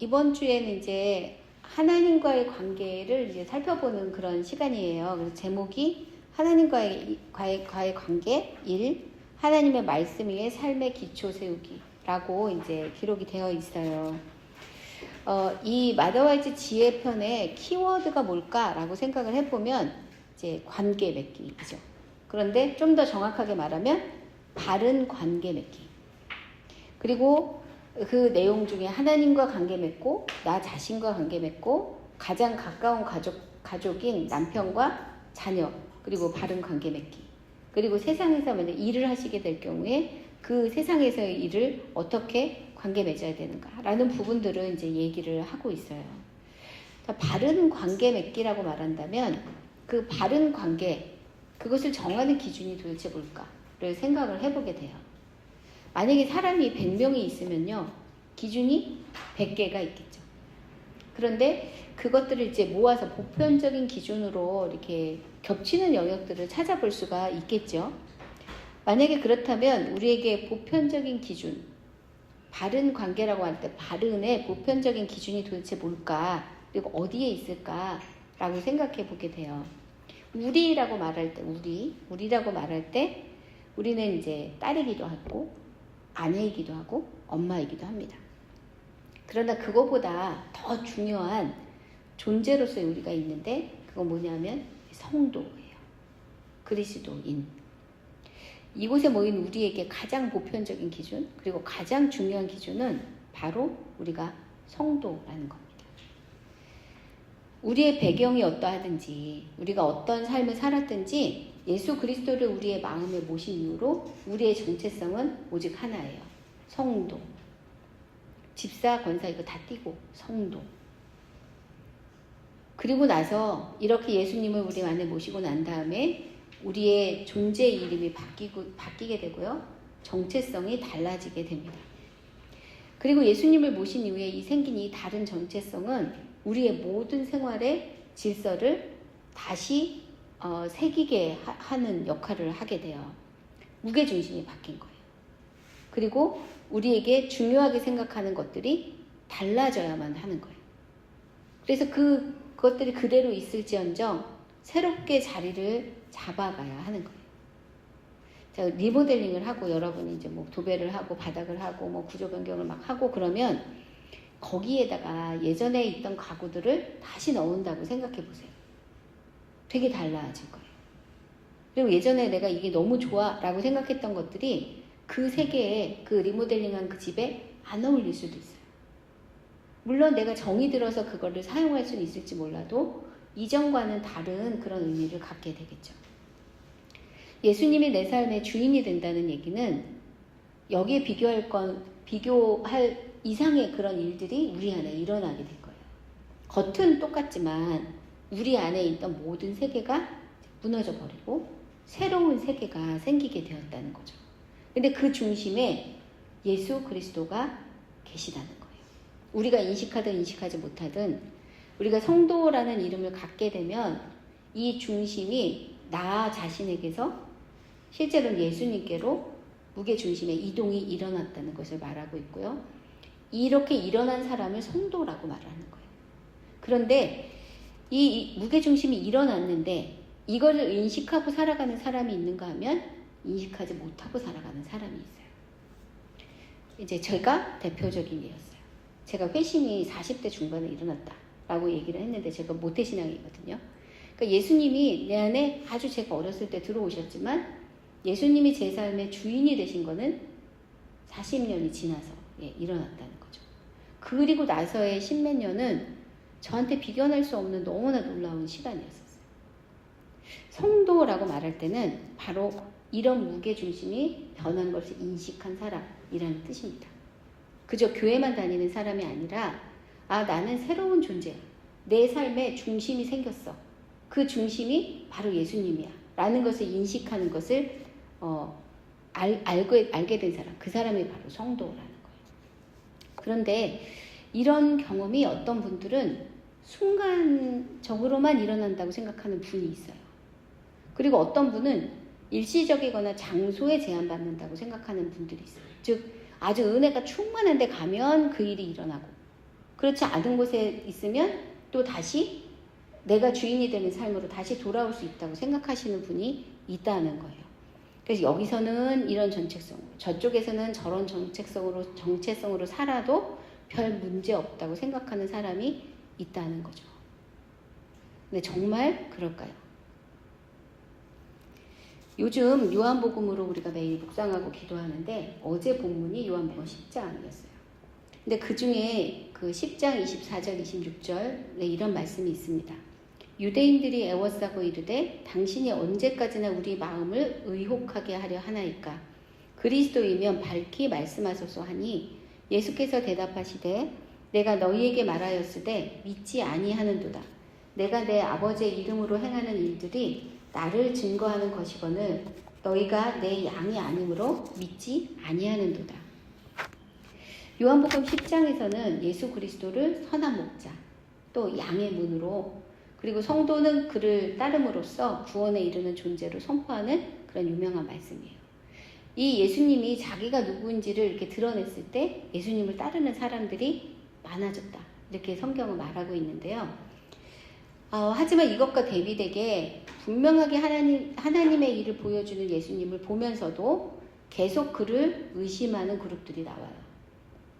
이번 주에는 이제 하나님과의 관계를 이제 살펴보는 그런 시간이에요. 그래서 제목이 하나님과의 관계 1, 하나님의 말씀 위에 삶의 기초 세우기라고 이제 기록이 되어 있어요. 이 마더와이즈 지혜편의 키워드가 뭘까라고 생각을 해보면 이제 관계 맺기이죠. 그런데 좀 더 정확하게 말하면 바른 관계 맺기. 그리고 그 내용 중에 하나님과 관계 맺고 나 자신과 관계 맺고 가장 가까운 가족인 남편과 자녀 그리고 바른 관계 맺기. 그리고 세상에서 만약 일을 하시게 될 경우에 그 세상에서의 일을 어떻게 관계 맺어야 되는가라는 부분들을 이제 얘기를 하고 있어요. 바른 관계 맺기라고 말한다면 그 바른 관계, 그것을 정하는 기준이 도대체 뭘까를 생각을 해보게 돼요. 만약에 사람이 100명이 있으면요, 기준이 100개가 있겠죠. 그런데 그것들을 이제 모아서 보편적인 기준으로 이렇게 겹치는 영역들을 찾아볼 수가 있겠죠. 만약에 그렇다면 우리에게 보편적인 기준, 바른 관계라고 할 때 바른의 보편적인 기준이 도대체 뭘까? 그리고 어디에 있을까라고 생각해 보게 돼요. 우리라고 말할 때, 우리라고 말할 때 우리는 이제 딸이기도 하고 아내이기도 하고 엄마이기도 합니다. 그러나 그거보다 더 중요한 존재로서의 우리가 있는데 그건 뭐냐면 성도예요. 그리스도인. 이곳에 모인 우리에게 가장 보편적인 기준 그리고 가장 중요한 기준은 바로 우리가 성도라는 겁니다. 우리의 배경이 어떠하든지 우리가 어떤 삶을 살았든지 예수 그리스도를 우리의 마음에 모신 이후로 우리의 정체성은 오직 하나예요. 성도. 집사, 권사 이거 다 띄고 성도. 그리고 나서 이렇게 예수님을 우리 안에 모시고 난 다음에 우리의 존재의 이름이 바뀌게 되고요. 정체성이 달라지게 됩니다. 그리고 예수님을 모신 이후에 이 생긴 이 다른 정체성은 우리의 모든 생활의 질서를 다시 새기게 하는 역할을 하게 돼요. 무게중심이 바뀐 거예요. 그리고 우리에게 중요하게 생각하는 것들이 달라져야만 하는 거예요. 그래서 그것들이 그대로 있을지언정 새롭게 자리를 잡아가야 하는 거예요. 자, 리모델링을 하고 여러분이 이제 뭐 도배를 하고 바닥을 하고 뭐 구조 변경을 막 하고 그러면 거기에다가 예전에 있던 가구들을 다시 넣은다고 생각해 보세요. 되게 달라질 거예요. 그리고 예전에 내가 이게 너무 좋아 라고 생각했던 것들이 그 세계에 그 리모델링한 그 집에 안 어울릴 수도 있어요. 물론 내가 정이 들어서 그거를 사용할 수는 있을지 몰라도 이전과는 다른 그런 의미를 갖게 되겠죠. 예수님이 내 삶의 주인이 된다는 얘기는 여기에 비교할 이상의 그런 일들이 우리 안에 일어나게 될 거예요. 겉은 똑같지만 우리 안에 있던 모든 세계가 무너져 버리고 새로운 세계가 생기게 되었다는 거죠. 근데 그 중심에 예수 그리스도가 계시다는 거예요. 우리가 인식하든 인식하지 못하든 우리가 성도라는 이름을 갖게 되면 이 중심이 나 자신에게서 실제로는 예수님께로 무게중심의 이동이 일어났다는 것을 말하고 있고요. 이렇게 일어난 사람을 성도라고 말하는 거예요. 그런데 이 무게중심이 일어났는데 이거를 인식하고 살아가는 사람이 있는가 하면 인식하지 못하고 살아가는 사람이 있어요. 이제 제가 대표적인 예였어요. 제가 회심이 40대 중반에 일어났다라고 얘기를 했는데 제가 모태신앙이거든요. 그러니까 예수님이 내 안에 아주 제가 어렸을 때 들어오셨지만 예수님이 제 삶의 주인이 되신 거는 40년이 지나서 일어났다는 거죠. 그리고 나서의 십몇 년은 저한테 비견할 수 없는 너무나 놀라운 시간이었어요. 성도라고 말할 때는 바로 이런 무게중심이 변한 것을 인식한 사람이라는 뜻입니다. 그저 교회만 다니는 사람이 아니라 나는 새로운 존재야. 내 삶에 중심이 생겼어. 그 중심이 바로 예수님이야. 라는 것을 인식하는 것을 알게 된 사람, 그 사람이 바로 성도라는 거예요. 그런데 이런 경험이 어떤 분들은 순간적으로만 일어난다고 생각하는 분이 있어요. 그리고 어떤 분은 일시적이거나 장소에 제한받는다고 생각하는 분들이 있어요. 즉 아주 은혜가 충만한 데 가면 그 일이 일어나고 그렇지 않은 곳에 있으면 또 다시 내가 주인이 되는 삶으로 다시 돌아올 수 있다고 생각하시는 분이 있다는 거예요. 그래서 여기서는 이런 정체성, 저쪽에서는 저런 정체성으로 살아도 별 문제 없다고 생각하는 사람이 있다는 거죠. 근데 정말 그럴까요? 요즘 요한복음으로 우리가 매일 묵상하고 기도하는데 어제 본문이 요한복음 10장이었어요. 근데 그 중에 그 10장 24절 26절에 이런 말씀이 있습니다. 유대인들이 애워싸고 이르되 당신이 언제까지나 우리 마음을 의혹하게 하려 하나이까? 그리스도이면 밝히 말씀하소서 하니 예수께서 대답하시되 내가 너희에게 말하였으되 믿지 아니하는도다. 내가 내 아버지의 이름으로 행하는 일들이 나를 증거하는 것이거늘 너희가 내 양이 아니므로 믿지 아니하는도다. 요한복음 10장에서는 예수 그리스도를 선한 목자, 또 양의 문으로, 그리고 성도는 그를 따름으로써 구원에 이르는 존재로 선포하는 그런 유명한 말씀이에요. 이 예수님이 자기가 누구인지를 이렇게 드러냈을 때 예수님을 따르는 사람들이 많아졌다. 이렇게 성경은 말하고 있는데요. 하지만 이것과 대비되게 분명하게 하나님의 일을 보여주는 예수님을 보면서도 계속 그를 의심하는 그룹들이 나와요.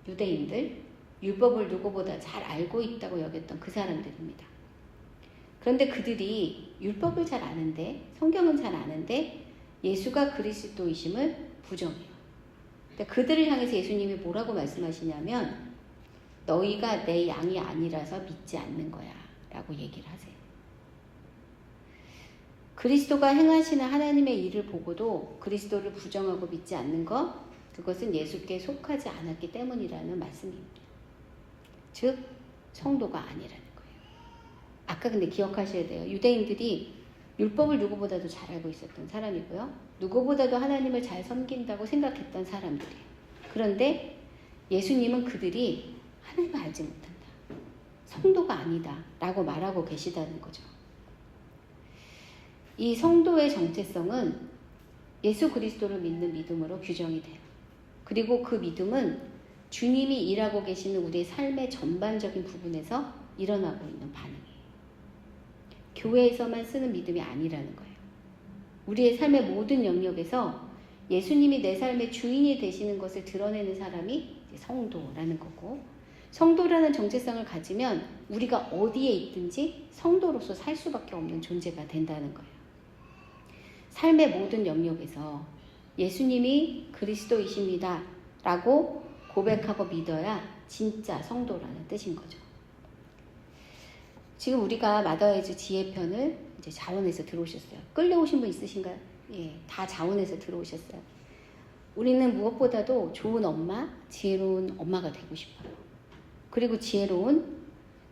유대인들, 율법을 누구보다 잘 알고 있다고 여겼던 그 사람들입니다. 그런데 그들이 율법을 잘 아는데, 성경은 잘 아는데 예수가 그리스도이심을 부정해요. 그러니까 그들을 향해서 예수님이 뭐라고 말씀하시냐면 너희가 내 양이 아니라서 믿지 않는 거야 라고 얘기를 하세요. 그리스도가 행하시는 하나님의 일을 보고도 그리스도를 부정하고 믿지 않는 것, 그것은 예수께 속하지 않았기 때문이라는 말씀입니다. 즉 성도가 아니라는 거예요. 아까 근데 기억하셔야 돼요. 유대인들이 율법을 누구보다도 잘 알고 있었던 사람이고요. 누구보다도 하나님을 잘 섬긴다고 생각했던 사람들이에요. 그런데 예수님은 그들이 하나님을 알지 못한다. 성도가 아니다 라고 말하고 계시다는 거죠. 이 성도의 정체성은 예수 그리스도를 믿는 믿음으로 규정이 돼요. 그리고 그 믿음은 주님이 일하고 계시는 우리의 삶의 전반적인 부분에서 일어나고 있는 반응이에요. 교회에서만 쓰는 믿음이 아니라는 거예요. 우리의 삶의 모든 영역에서 예수님이 내 삶의 주인이 되시는 것을 드러내는 사람이 성도라는 거고, 성도라는 정체성을 가지면 우리가 어디에 있든지 성도로서 살 수밖에 없는 존재가 된다는 거예요. 삶의 모든 영역에서 예수님이 그리스도이십니다 라고 고백하고 믿어야 진짜 성도라는 뜻인 거죠. 지금 우리가 마더에즈 지혜편을 이제 자원에서 들어오셨어요. 끌려오신 분 있으신가요? 예, 다 자원에서 들어오셨어요. 우리는 무엇보다도 좋은 엄마, 지혜로운 엄마가 되고 싶어요. 그리고 지혜로운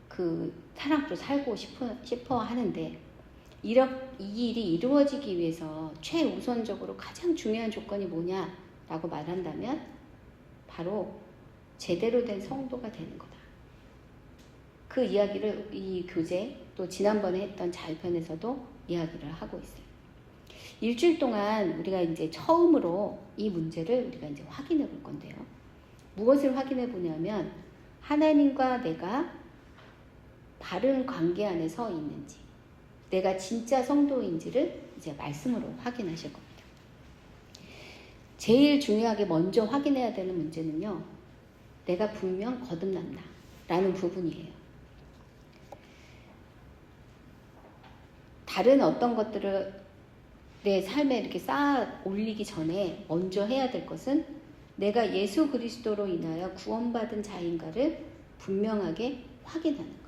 그 사람으로 살고 싶어 하는데, 이 일이 이루어지기 위해서 최우선적으로 가장 중요한 조건이 뭐냐라고 말한다면 바로 제대로 된 성도가 되는 거다. 그 이야기를 이 교재 또 지난번에 했던 자유편에서도 이야기를 하고 있어요. 일주일 동안 우리가 이제 처음으로 이 문제를 우리가 이제 확인해 볼 건데요. 무엇을 확인해 보냐면 하나님과 내가 바른 관계 안에 서 있는지, 내가 진짜 성도인지를 이제 말씀으로 확인하실 겁니다. 제일 중요하게 먼저 확인해야 되는 문제는요, 내가 분명 거듭났나 라는 부분이에요. 다른 어떤 것들을 내 삶에 이렇게 쌓아 올리기 전에 먼저 해야 될 것은 내가 예수 그리스도로 인하여 구원받은 자인가를 분명하게 확인하는 거예요.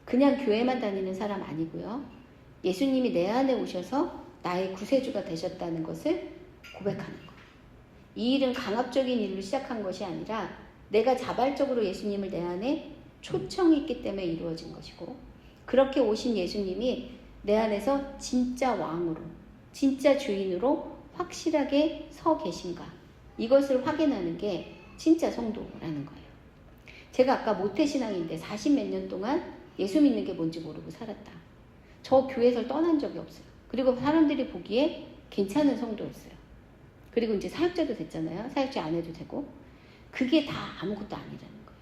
그냥 교회만 다니는 사람 아니고요. 예수님이 내 안에 오셔서 나의 구세주가 되셨다는 것을 고백하는 거예요. 이 일은 강압적인 일로 시작한 것이 아니라 내가 자발적으로 예수님을 내 안에 초청했기 때문에 이루어진 것이고, 그렇게 오신 예수님이 내 안에서 진짜 왕으로, 진짜 주인으로 확실하게 서 계신가, 이것을 확인하는 게 진짜 성도라는 거예요. 제가 아까 모태신앙인데 40몇 년 동안 예수 믿는 게 뭔지 모르고 살았다. 저 교회에서 떠난 적이 없어요. 그리고 사람들이 보기에 괜찮은 성도였어요. 그리고 이제 사역자도 됐잖아요. 사역자 안 해도 되고. 그게 다 아무것도 아니라는 거예요.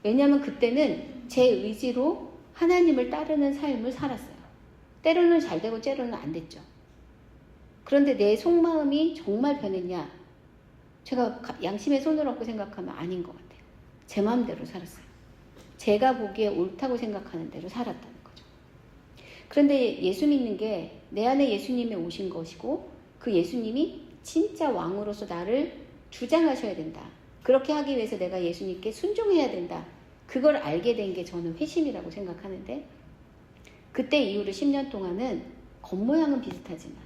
왜냐하면 그때는 제 의지로 하나님을 따르는 삶을 살았어요. 때로는 잘 되고 때로는 안 됐죠. 그런데 내 속마음이 정말 변했냐? 제가 양심의 손을 얹고 생각하면 아닌 것 같아요. 제 마음대로 살았어요. 제가 보기에 옳다고 생각하는 대로 살았다는 거죠. 그런데 예수 믿는 게 내 안에 예수님이 오신 것이고 그 예수님이 진짜 왕으로서 나를 주장하셔야 된다. 그렇게 하기 위해서 내가 예수님께 순종해야 된다. 그걸 알게 된 게 저는 회심이라고 생각하는데 그때 이후로 10년 동안은 겉모양은 비슷하지만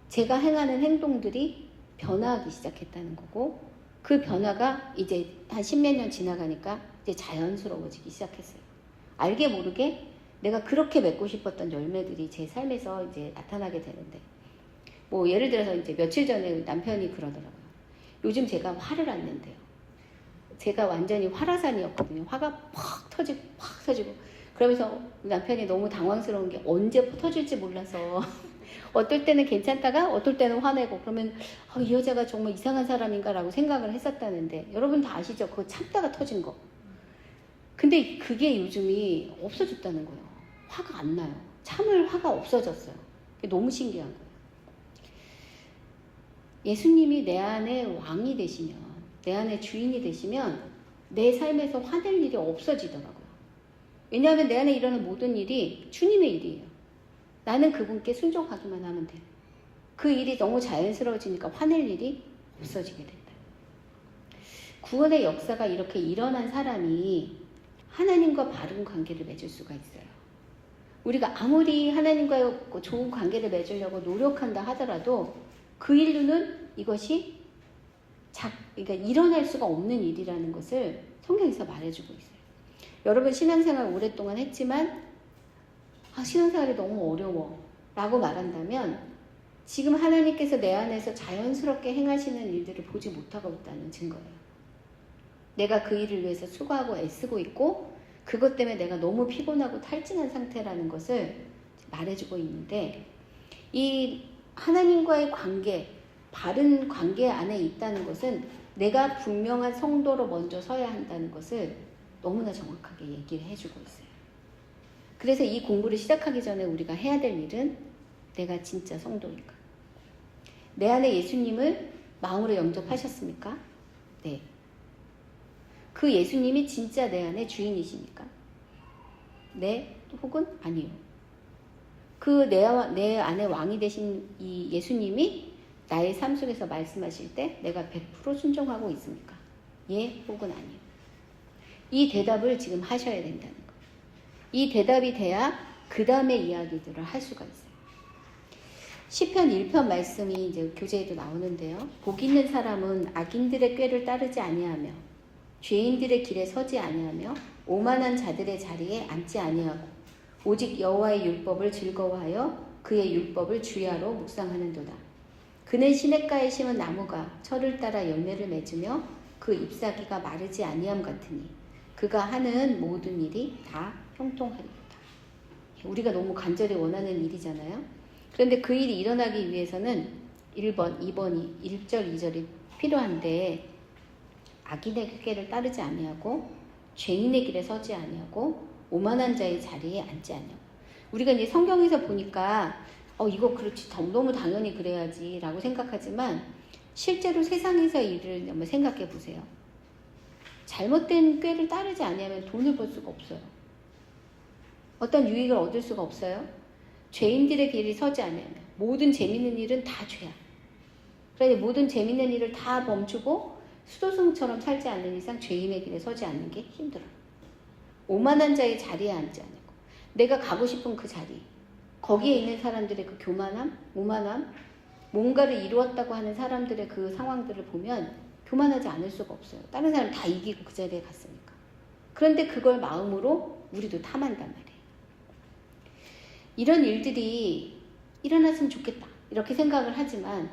제가 행하는 행동들이 변화하기 시작했다는 거고 그 변화가 이제 한 10몇 년 지나가니까 이제 자연스러워지기 시작했어요. 알게 모르게 내가 그렇게 맺고 싶었던 열매들이 제 삶에서 이제 나타나게 되는데 뭐 예를 들어서 이제 며칠 전에 남편이 그러더라고요. 요즘 제가 화를 안 낸대요. 제가 완전히 화라산이었거든요. 화가 팍 터지고 그러면서 남편이 너무 당황스러운 게 언제 터질지 몰라서 어떨 때는 괜찮다가 어떨 때는 화내고 그러면 이 여자가 정말 이상한 사람인가 라고 생각을 했었다는데 여러분 다 아시죠? 그거 참다가 터진 거. 근데 그게 요즘이 없어졌다는 거예요. 화가 안 나요. 참을 화가 없어졌어요. 너무 신기한 거예요. 예수님이 내 안에 왕이 되시면 내 안에 주인이 되시면 내 삶에서 화낼 일이 없어지더라고요. 왜냐하면 내 안에 일어나는 모든 일이 주님의 일이에요. 나는 그분께 순종하기만 하면 돼요. 그 일이 너무 자연스러워지니까 화낼 일이 없어지게 된다. 구원의 역사가 이렇게 일어난 사람이 하나님과 바른 관계를 맺을 수가 있어요. 우리가 아무리 하나님과 좋은 관계를 맺으려고 노력한다 하더라도 그 인류는 이것이 그러니까 일어날 수가 없는 일이라는 것을 성경에서 말해주고 있어요. 여러분 신앙생활 오랫동안 했지만 신앙생활이 너무 어려워 라고 말한다면 지금 하나님께서 내 안에서 자연스럽게 행하시는 일들을 보지 못하고 있다는 증거예요. 내가 그 일을 위해서 수고하고 애쓰고 있고 그것 때문에 내가 너무 피곤하고 탈진한 상태라는 것을 말해주고 있는데 이 하나님과의 관계, 바른 관계 안에 있다는 것은 내가 분명한 성도로 먼저 서야 한다는 것을 너무나 정확하게 얘기를 해주고 있어요. 그래서 이 공부를 시작하기 전에 우리가 해야 될 일은 내가 진짜 성도인가? 내 안에 예수님을 마음으로 영접하셨습니까? 네. 그 예수님이 진짜 내 안에 주인이십니까? 네, 혹은 아니요. 그 내 안에 왕이 되신 이 예수님이 나의 삶 속에서 말씀하실 때 내가 100% 순종하고 있습니까? 예, 혹은 아니요. 이 대답을 지금 하셔야 된다는 거예요. 이 대답이 돼야 그 다음의 이야기들을 할 수가 있어요. 시편 1편 말씀이 이제 교재에도 나오는데요. 복 있는 사람은 악인들의 꾀를 따르지 아니하며 죄인들의 길에 서지 아니하며 오만한 자들의 자리에 앉지 아니하고 오직 여호와의 율법을 즐거워하여 그의 율법을 주야로 묵상하는도다. 그는 시냇가에 심은 나무가 철을 따라 열매를 맺으며 그 잎사귀가 마르지 아니함 같으니 그가 하는 모든 일이 다 형통하리로다. 우리가 너무 간절히 원하는 일이잖아요. 그런데 그 일이 일어나기 위해서는 1번, 2번이 1절, 2절이 필요한데 악인의 꾀를 따르지 아니하고 죄인의 길에 서지 아니하고 오만한 자의 자리에 앉지 아니하고 우리가 이제 성경에서 보니까 이거 그렇지 너무 당연히 그래야지 라고 생각하지만 실제로 세상에서의 일을 한번 생각해 보세요. 잘못된 꾀를 따르지 아니하면 돈을 벌 수가 없어요. 어떤 유익을 얻을 수가 없어요. 죄인들의 길이 서지 아니하면 모든 재밌는 일은 다 죄야. 그러니 모든 재밌는 일을 다 멈추고 수도승처럼 살지 않는 이상 죄인의 길에 서지 않는 게 힘들어요. 오만한 자의 자리에 앉지 않고 내가 가고 싶은 그 자리, 거기에 있는 사람들의 그 교만함, 오만함, 뭔가를 이루었다고 하는 사람들의 그 상황들을 보면 교만하지 않을 수가 없어요. 다른 사람 다 이기고 그 자리에 갔으니까. 그런데 그걸 마음으로 우리도 탐한단 말이에요. 이런 일들이 일어났으면 좋겠다 이렇게 생각을 하지만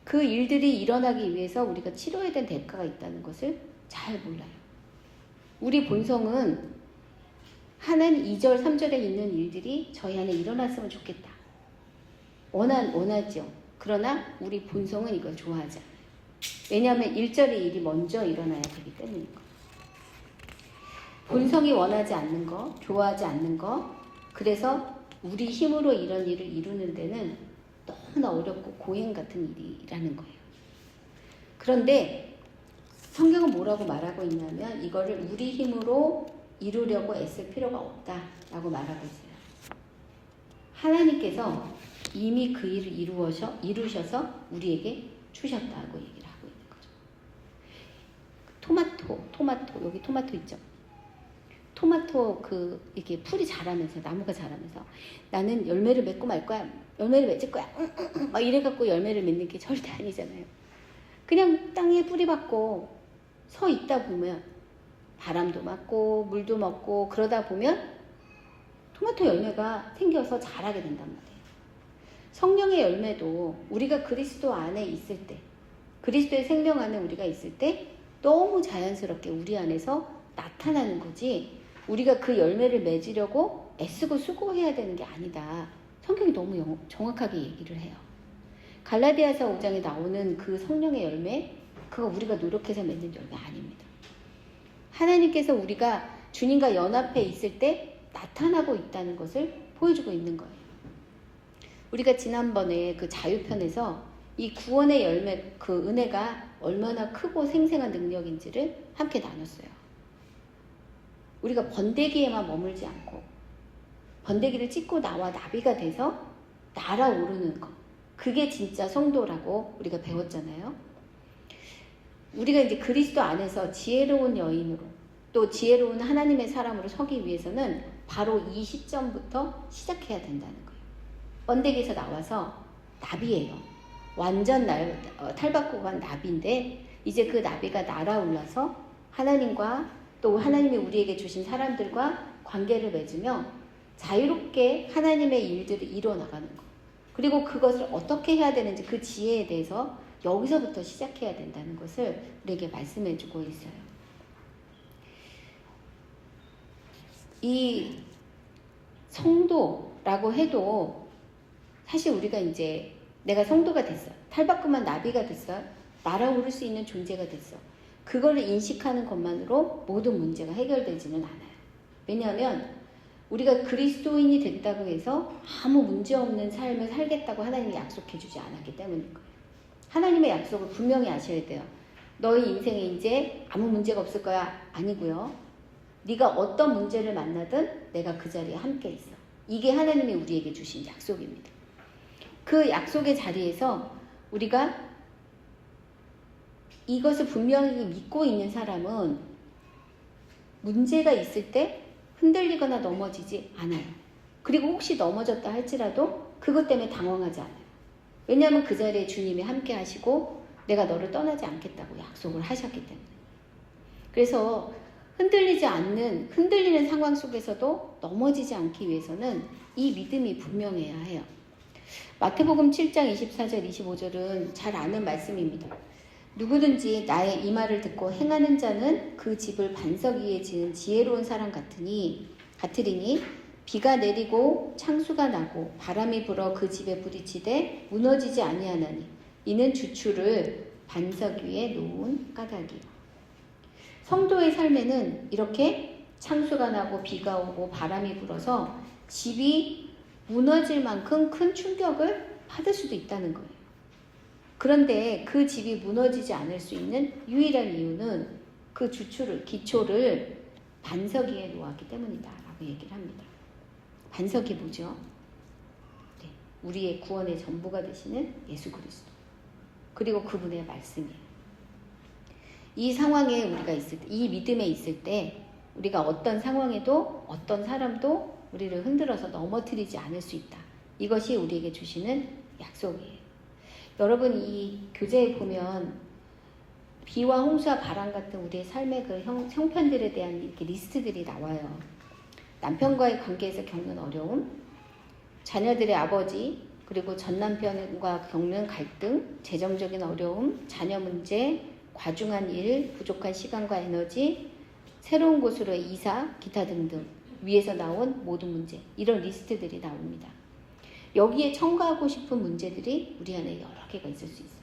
그 일들이 일어나기 위해서 우리가 치러야 될 대가가 있다는 것을 잘 몰라요. 우리 본성은 하는 2절, 3절에 있는 일들이 저희 안에 일어났으면 좋겠다. 원하죠. 그러나 우리 본성은 이걸 좋아하지 않아요. 왜냐하면 1절의 일이 먼저 일어나야 되기 때문인 거예요. 본성이 원하지 않는 거, 좋아하지 않는 거, 그래서 우리 힘으로 이런 일을 이루는 데는 너무나 어렵고 고행 같은 일이라는 거예요. 그런데 성경은 뭐라고 말하고 있냐면 이거를 우리 힘으로 이루려고 애쓸 필요가 없다라고 말하고 있어요. 하나님께서 이미 그 일을 이루셔서 우리에게 주셨다고 얘기를 하고 있는 거죠. 토마토 여기 토마토 있죠? 토마토 이게 풀이 자라면서 나무가 자라면서 나는 열매를 맺고 말 거야. 열매를 맺을 거야. 막 이래갖고 열매를 맺는 게 절대 아니잖아요. 그냥 땅에 뿌리 박고 서 있다 보면 바람도 맞고 물도 먹고 그러다 보면 토마토 열매가 생겨서 자라게 된단 말이에요. 성령의 열매도 우리가 그리스도 안에 있을 때, 그리스도의 생명 안에 우리가 있을 때 너무 자연스럽게 우리 안에서 나타나는 거지, 우리가 그 열매를 맺으려고 애쓰고 수고해야 되는 게 아니다. 성경이 너무 정확하게 얘기를 해요. 갈라디아서 5장에 나오는 그 성령의 열매, 그거 우리가 노력해서 맺는 열매 아닙니다. 하나님께서 우리가 주님과 연합해 있을 때 나타나고 있다는 것을 보여주고 있는 거예요. 우리가 지난번에 그 자유편에서 이 구원의 열매, 그 은혜가 얼마나 크고 생생한 능력인지를 함께 나눴어요. 우리가 번데기에만 머물지 않고 번데기를 찢고 나와 나비가 돼서 날아오르는 것, 그게 진짜 성도라고 우리가 배웠잖아요. 우리가 이제 그리스도 안에서 지혜로운 여인으로 또 지혜로운 하나님의 사람으로 서기 위해서는 바로 이 시점부터 시작해야 된다는 거예요. 번데기에서 나와서 나비예요. 완전 탈바꾸고 간 나비인데 이제 그 나비가 날아올라서 하나님과 또 하나님이 우리에게 주신 사람들과 관계를 맺으며 자유롭게 하나님의 일들을 이루어나가는 거. 그리고 그것을 어떻게 해야 되는지 그 지혜에 대해서 여기서부터 시작해야 된다는 것을 우리에게 말씀해주고 있어요. 이 성도라고 해도 사실 우리가 이제 내가 성도가 됐어. 탈바꿈한 나비가 됐어. 날아오를 수 있는 존재가 됐어. 그거를 인식하는 것만으로 모든 문제가 해결되지는 않아요. 왜냐하면 우리가 그리스도인이 됐다고 해서 아무 문제 없는 삶을 살겠다고 하나님이 약속해 주지 않았기 때문인 거예요. 하나님의 약속을 분명히 아셔야 돼요. 너희 인생에 이제 아무 문제가 없을 거야. 아니고요. 네가 어떤 문제를 만나든 내가 그 자리에 함께 있어. 이게 하나님이 우리에게 주신 약속입니다. 그 약속의 자리에서 우리가 이것을 분명히 믿고 있는 사람은 문제가 있을 때 흔들리거나 넘어지지 않아요. 그리고 혹시 넘어졌다 할지라도 그것 때문에 당황하지 않아요. 왜냐하면 그 자리에 주님이 함께 하시고 내가 너를 떠나지 않겠다고 약속을 하셨기 때문에. 그래서 흔들리는 상황 속에서도 넘어지지 않기 위해서는 이 믿음이 분명해야 해요. 마태복음 7장 24절 25절은 잘 아는 말씀입니다. 누구든지 나의 이 말을 듣고 행하는 자는 그 집을 반석 위에 지은 지혜로운 사람 같으리니 비가 내리고 창수가 나고 바람이 불어 그 집에 부딪히되 무너지지 아니하나니 이는 주추를 반석 위에 놓은 까닭이요. 성도의 삶에는 이렇게 창수가 나고 비가 오고 바람이 불어서 집이 무너질 만큼 큰 충격을 받을 수도 있다는 거예요. 그런데 그 집이 무너지지 않을 수 있는 유일한 이유는 그 기초를 반석 위에 놓았기 때문이다 라고 얘기를 합니다. 반석이 뭐죠? 네, 우리의 구원의 전부가 되시는 예수 그리스도, 그리고 그분의 말씀이에요. 이 상황에 우리가 있을 때, 이 믿음에 있을 때 우리가 어떤 상황에도 어떤 사람도 우리를 흔들어서 넘어뜨리지 않을 수 있다. 이것이 우리에게 주시는 약속이에요. 여러분, 이 교재에 보면 비와 홍수와 바람 같은 우리의 삶의 그 형편들에 대한 이렇게 리스트들이 나와요. 남편과의 관계에서 겪는 어려움, 자녀들의 아버지, 그리고 전 남편과 겪는 갈등, 재정적인 어려움, 자녀 문제, 과중한 일, 부족한 시간과 에너지, 새로운 곳으로의 이사, 기타 등등 위에서 나온 모든 문제, 이런 리스트들이 나옵니다. 여기에 첨가하고 싶은 문제들이 우리 안에 여러 개가 있을 수 있어요.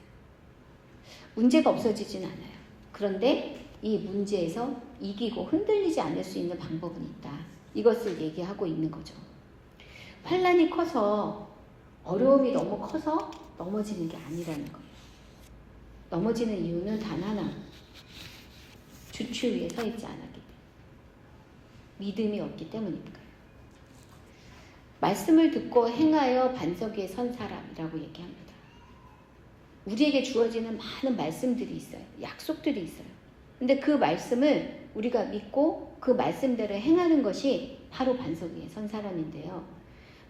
문제가 없어지진 않아요. 그런데 이 문제에서 이기고 흔들리지 않을 수 있는 방법은 있다. 이것을 얘기하고 있는 거죠. 환란이 커서 어려움이 너무 커서 넘어지는 게 아니라는 거예요. 넘어지는 이유는 단 하나. 주추 위에 서 있지 않았기 때문에. 믿음이 없기 때문이니까요. 말씀을 듣고 행하여 반석 위에 선 사람이라고 얘기합니다. 우리에게 주어지는 많은 말씀들이 있어요. 약속들이 있어요. 근데 그 말씀을 우리가 믿고 그 말씀대로 행하는 것이 바로 반석 위에 선 사람인데요.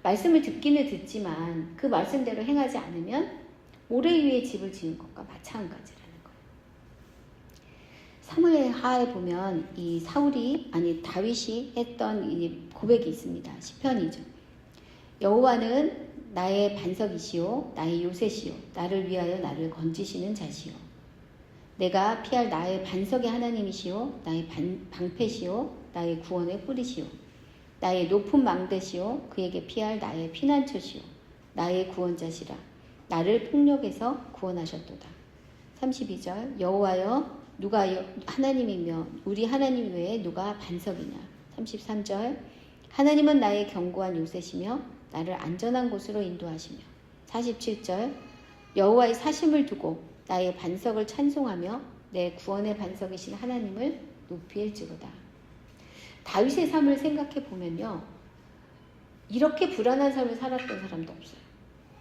말씀을 듣기는 듣지만 그 말씀대로 행하지 않으면 모래 위에 집을 지은 것과 마찬가지라는 거예요. 사무엘 하에 보면 이 다윗이 했던 이 고백이 있습니다. 시편이죠. 여호와는 나의 반석이시오, 나의 요새시오, 나를 위하여 나를 건지시는 자시오. 내가 피할 나의 반석의 하나님이시오, 나의 방패시오, 나의 구원의 뿌리시오. 나의 높은 망대시오, 그에게 피할 나의 피난처시오, 나의 구원자시라. 나를 폭력에서 구원하셨도다. 32절 여호와여 누가 하나님이며 우리 하나님 외에 누가 반석이냐. 33절 하나님은 나의 견고한 요새시며 나를 안전한 곳으로 인도하시며. 47절 여호와의 사심을 두고 나의 반석을 찬송하며 내 구원의 반석이신 하나님을 높일지로다. 다윗의 삶을 생각해 보면요, 이렇게 불안한 삶을 살았던 사람도 없어요.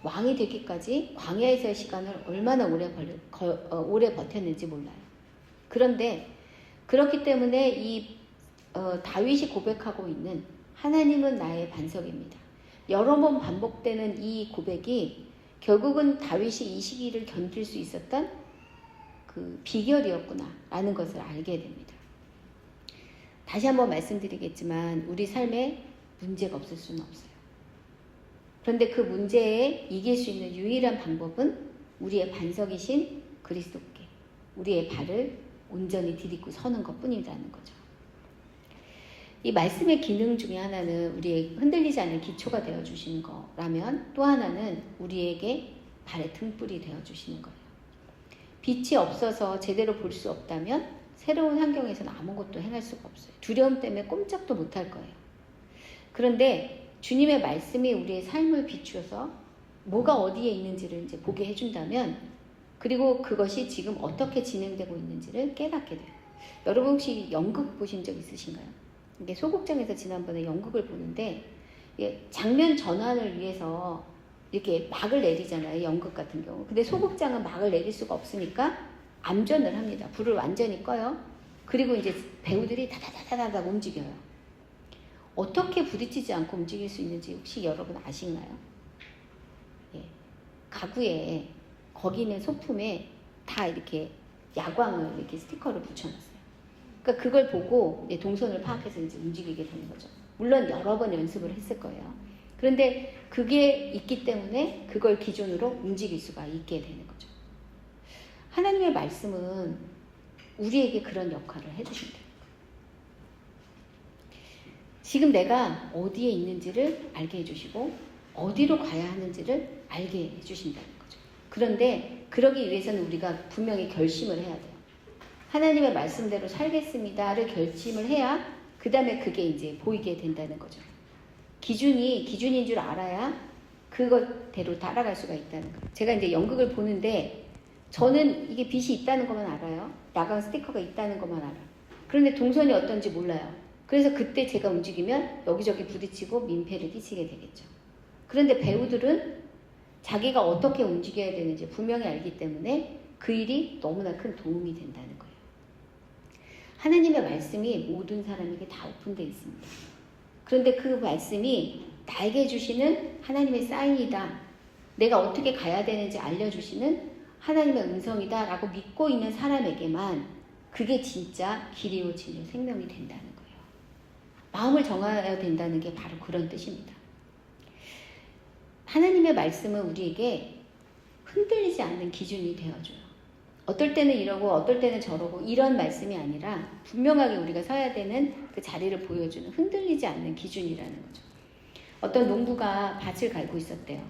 왕이 되기까지 광야에서의 시간을 얼마나 오래 버텼는지 몰라요. 그런데 그렇기 때문에 다윗이 고백하고 있는 하나님은 나의 반석입니다. 여러 번 반복되는 이 고백이 결국은 다윗이 이 시기를 견딜 수 있었던 그 비결이었구나라는 것을 알게 됩니다. 다시 한번 말씀드리겠지만 우리 삶에 문제가 없을 수는 없어요. 그런데 그 문제에 이길 수 있는 유일한 방법은 우리의 반석이신 그리스도께 우리의 발을 온전히 디딛고 서는 것뿐이라는 거죠. 이 말씀의 기능 중에 하나는 우리의 흔들리지 않는 기초가 되어주시는 거라면, 또 하나는 우리에게 발의 등불이 되어주시는 거예요. 빛이 없어서 제대로 볼 수 없다면 새로운 환경에서는 아무것도 행할 수가 없어요. 두려움 때문에 꼼짝도 못할 거예요. 그런데 주님의 말씀이 우리의 삶을 비추어서 뭐가 어디에 있는지를 이제 보게 해준다면, 그리고 그것이 지금 어떻게 진행되고 있는지를 깨닫게 돼요. 여러분 혹시 연극 보신 적 있으신가요? 이게 소극장에서 지난번에 연극을 보는데 장면 전환을 위해서 이렇게 막을 내리잖아요. 연극 같은 경우. 근데 소극장은 막을 내릴 수가 없으니까 암전을 합니다. 불을 완전히 꺼요. 그리고 이제 배우들이 다다다다닥 움직여요. 어떻게 부딪히지 않고 움직일 수 있는지 혹시 여러분 아시나요? 예. 가구에 거기 있는 소품에 다 이렇게 야광을 이렇게 스티커를 붙여놨어요. 그러니까 그걸 보고 동선을 파악해서 이제 움직이게 되는 거죠. 물론 여러 번 연습을 했을 거예요. 그런데 그게 있기 때문에 그걸 기준으로 움직일 수가 있게 되는 거죠. 하나님의 말씀은 우리에게 그런 역할을 해주신다. 지금 내가 어디에 있는지를 알게 해주시고 어디로 가야 하는지를 알게 해주신다는 거죠. 그런데 그러기 위해서는 우리가 분명히 결심을 해야 돼요. 하나님의 말씀대로 살겠습니다를 결심을 해야 그 다음에 그게 이제 보이게 된다는 거죠. 기준인 줄 알아야 그것대로 따라갈 수가 있다는 거예요. 제가 이제 연극을 보는데 저는 이게 빛이 있다는 것만 알아요. 야광 스티커가 있다는 것만 알아요. 그런데 동선이 어떤지 몰라요. 그래서 그때 제가 움직이면 여기저기 부딪히고 민폐를 끼치게 되겠죠. 그런데 배우들은 자기가 어떻게 움직여야 되는지 분명히 알기 때문에 그 일이 너무나 큰 도움이 된다는 거예요. 하나님의 말씀이 모든 사람에게 다 오픈되어 있습니다. 그런데 그 말씀이 나에게 주시는 하나님의 사인이다. 내가 어떻게 가야 되는지 알려주시는 하나님의 음성이다 라고 믿고 있는 사람에게만 그게 진짜 길이요 진리요 생명이 된다는 거예요. 마음을 정해야 된다는 게 바로 그런 뜻입니다. 하나님의 말씀은 우리에게 흔들리지 않는 기준이 되어줘요. 어떨 때는 이러고 어떨 때는 저러고 이런 말씀이 아니라 분명하게 우리가 서야 되는 그 자리를 보여주는 흔들리지 않는 기준이라는 거죠. 어떤 농부가 밭을 갈고 있었대요.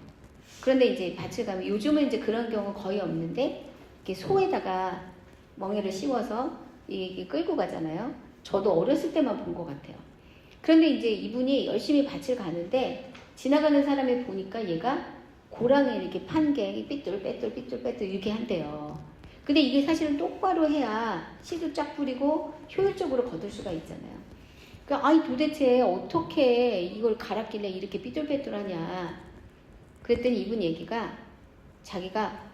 그런데 이제 밭을 가면 요즘은 이제 그런 경우 거의 없는데 이렇게 소에다가 멍에를 씌워서 이게 끌고 가잖아요. 저도 어렸을 때만 본 것 같아요. 그런데 이제 이분이 열심히 밭을 가는데 지나가는 사람이 보니까 얘가 고랑에 이렇게 판 게 삐뚤빼뚤 이렇게 한대요. 근데 이게 사실은 똑바로 해야 씨도 쫙 뿌리고 효율적으로 거둘 수가 있잖아요. 그러니까 아니 도대체 어떻게 이걸 갈았길래 이렇게 삐뚤빼뚤하냐. 그랬더니 이분 얘기가 자기가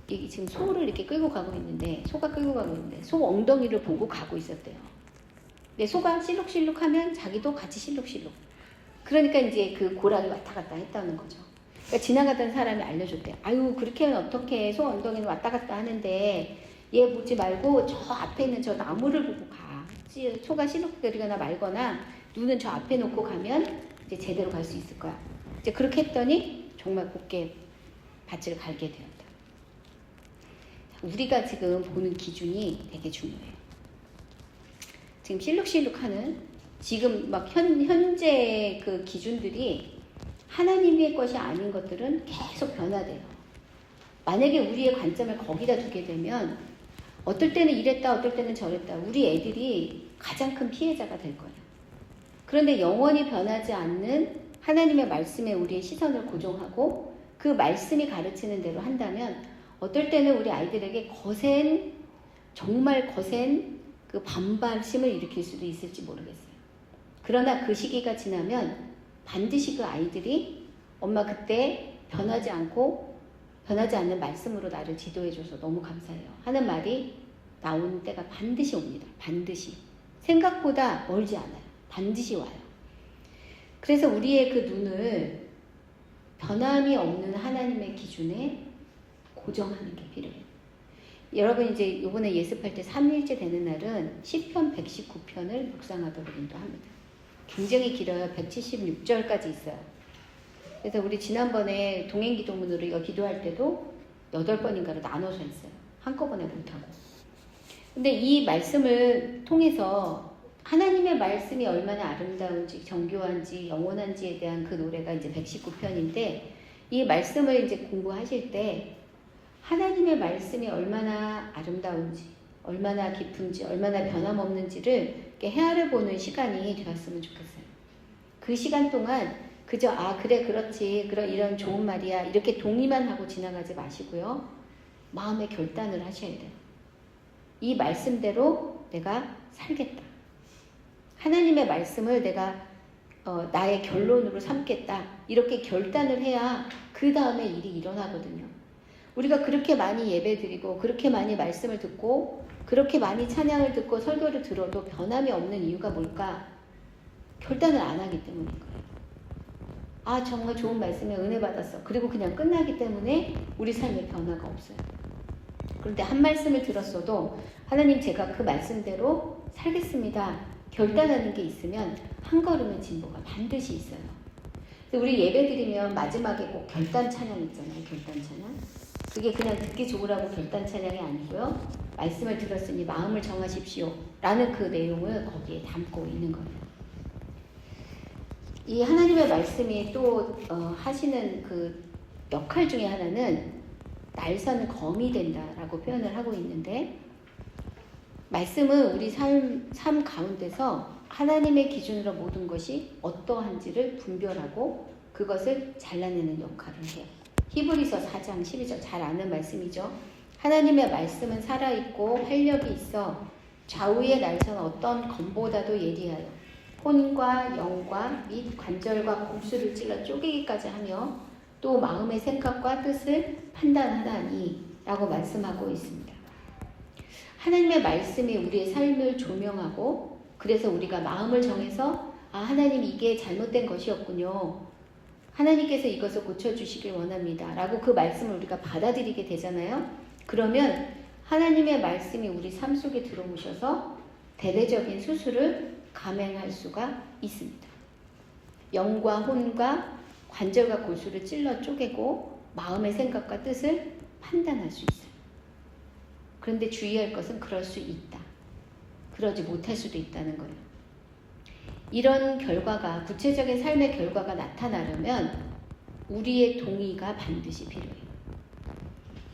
지금 소를 이렇게 끌고 가고 있는데 소가 끌고 가고 있는데 소 엉덩이를 보고 가고 있었대요. 근데 소가 실룩실룩하면 자기도 같이 실룩실룩. 그러니까 이제 그 고랑이 왔다 갔다 했다는 거죠. 그러니까 지나가던 사람이 알려줬대요. 아유 그렇게 하면 어떡해. 소 엉덩이는 왔다 갔다 하는데 얘 보지 말고 저 앞에 있는 저 나무를 보고 가. 소가 실룩거리거나 말거나 눈은 저 앞에 놓고 가면 이제 제대로 갈 수 있을 거야. 이제 그렇게 했더니 정말 곱게 밭을 갈게 되었다. 우리가 지금 보는 기준이 되게 중요해요. 지금 실룩실룩하는 지금 막 현재 그 기준들이 하나님의 것이 아닌 것들은 계속 변화돼요. 만약에 우리의 관점을 거기다 두게 되면 어떨 때는 이랬다 어떨 때는 저랬다 우리 애들이 가장 큰 피해자가 될 거예요. 그런데 영원히 변하지 않는 하나님의 말씀에 우리의 시선을 고정하고 그 말씀이 가르치는 대로 한다면 어떨 때는 우리 아이들에게 정말 거센 그 반발심을 일으킬 수도 있을지 모르겠어요. 그러나 그 시기가 지나면 반드시 그 아이들이 엄마 그때 변하지 않는 말씀으로 나를 지도해줘서 너무 감사해요 하는 말이 나오는 때가 반드시 옵니다. 반드시. 생각보다 멀지 않아요. 반드시 와요. 그래서 우리의 그 눈을 변함이 없는 하나님의 기준에 고정하는 게 필요해요. 여러분 이제 이번에 예습할 때 3일째 되는 날은 시편 119편을 묵상하도록 인도합니다. 굉장히 길어요. 176절까지 있어요. 그래서 우리 지난번에 동행기도문으로 이거 기도할 때도 8번인가로 나눠서 했어요. 한꺼번에 못하고. 근데 이 말씀을 통해서 하나님의 말씀이 얼마나 아름다운지 정교한지 영원한지에 대한 그 노래가 이제 119편인데 이 말씀을 이제 공부하실 때 하나님의 말씀이 얼마나 아름다운지 얼마나 깊은지 얼마나 변함없는지를 이렇게 헤아려 보는 시간이 되었으면 좋겠어요. 그 시간 동안 그저 그래 그렇지 이런 좋은 말이야 이렇게 동의만 하고 지나가지 마시고요. 마음의 결단을 하셔야 돼요. 이 말씀대로 내가 살겠다. 하나님의 말씀을 내가 나의 결론으로 삼겠다. 이렇게 결단을 해야 그 다음에 일이 일어나거든요. 우리가 그렇게 많이 예배드리고 그렇게 많이 말씀을 듣고 그렇게 많이 찬양을 듣고 설교를 들어도 변함이 없는 이유가 뭘까? 결단을 안 하기 때문인 거예요. 정말 좋은 말씀에 은혜 받았어. 그리고 그냥 끝나기 때문에 우리 삶에 변화가 없어요. 그런데 한 말씀을 들었어도 하나님 제가 그 말씀대로 살겠습니다. 결단하는 게 있으면 한 걸음의 진보가 반드시 있어요. 우리 예배 드리면 마지막에 꼭 결단 찬양 있잖아요. 결단 찬양. 그게 그냥 듣기 좋으라고 결단 찬양이 아니고요. 말씀을 들었으니 마음을 정하십시오. 라는 그 내용을 거기에 담고 있는 거예요. 이 하나님의 말씀이 또 하시는 그 역할 중에 하나는 날서는 검이 된다라고 표현을 하고 있는데 말씀은 우리 삶 가운데서 하나님의 기준으로 모든 것이 어떠한지를 분별하고 그것을 잘라내는 역할을 해요. 히브리서 4장 12절 잘 아는 말씀이죠. 하나님의 말씀은 살아있고 활력이 있어 좌우의 날선 어떤 검보다도 예리하여 혼과 영과 및 관절과 골수를 찔러 쪼개기까지 하며 또 마음의 생각과 뜻을 판단하나니 라고 말씀하고 있습니다. 하나님의 말씀이 우리의 삶을 조명하고 그래서 우리가 마음을 정해서 하나님 이게 잘못된 것이었군요. 하나님께서 이것을 고쳐주시길 원합니다. 라고 그 말씀을 우리가 받아들이게 되잖아요. 그러면 하나님의 말씀이 우리 삶 속에 들어오셔서 대대적인 수술을 감행할 수가 있습니다. 영과 혼과 관절과 골수를 찔러 쪼개고 마음의 생각과 뜻을 판단할 수 있어요. 그런데 주의할 것은 그럴 수 있다. 그러지 못할 수도 있다는 거예요. 이런 결과가 구체적인 삶의 결과가 나타나려면 우리의 동의가 반드시 필요해요.